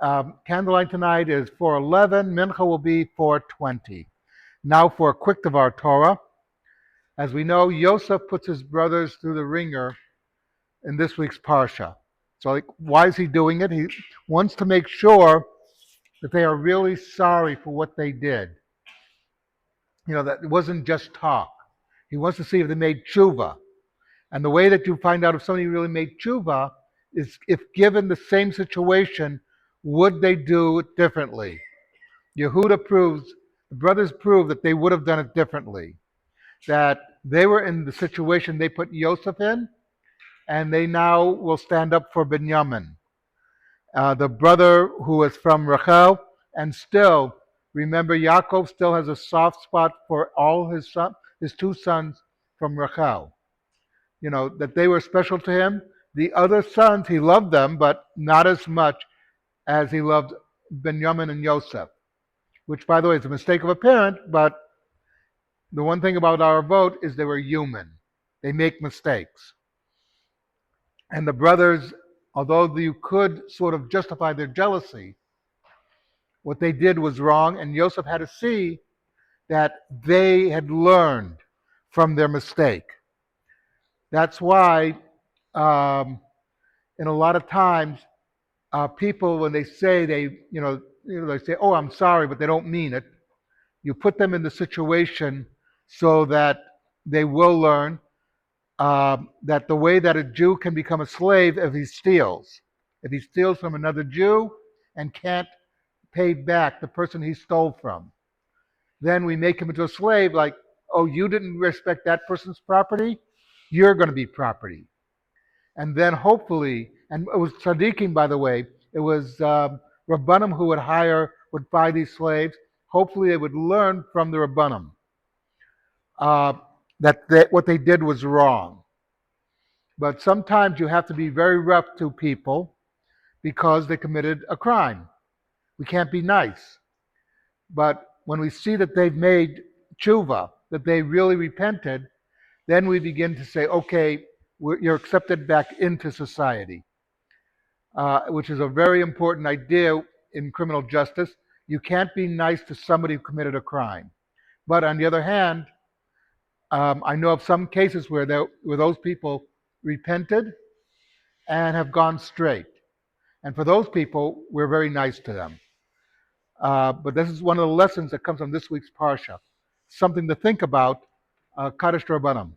Candlelight tonight is 4:11. Mincha will be 4:20. Now for a quick Devar Torah. As we know, Yosef puts his brothers through the ringer in this week's Parsha. So why is he doing it? He wants to make sure that they are really sorry for what they did. That it wasn't just talk. He wants to see if they made tshuva. And the way that you find out if somebody really made tshuva is if given the same situation, would they do it differently? Yehuda proves, the brothers prove that they would have done it differently. That they were in the situation they put Yosef in, and they now will stand up for Binyamin, the brother who was from Rachel, and still, remember, Yaakov still has a soft spot for all his two sons from Rachel. That they were special to him. The other sons, he loved them, but not as much as he loved Benjamin and Yosef, which, by the way, is a mistake of a parent, but the one thing about our vote is they were human. They make mistakes. And the brothers, although you could sort of justify their jealousy, what they did was wrong, and Yosef had to see that they had learned from their mistake. That's why, in a lot of times, people, when they say they say, "Oh, I'm sorry," but they don't mean it. You put them in the situation so that they will learn that the way that a Jew can become a slave if he steals. If he steals from another Jew and can't pay back the person he stole from, then we make him into a slave like, oh, you didn't respect that person's property, you're going to be property. And then hopefully, and it was tzaddikim, by the way, it was Rabbanim who would buy these slaves. Hopefully they would learn from the Rabbanim that what they did was wrong. But sometimes you have to be very rough to people because they committed a crime. We can't be nice. But when we see that they've made tshuva, that they really repented, then we begin to say, okay, you're accepted back into society, which is a very important idea in criminal justice. You can't be nice to somebody who committed a crime. But on the other hand, I know of some cases where those people repented and have gone straight. And for those people, we're very nice to them. But this is one of the lessons that comes from this week's Parsha. Something to think about. Kaddish Rabbanim.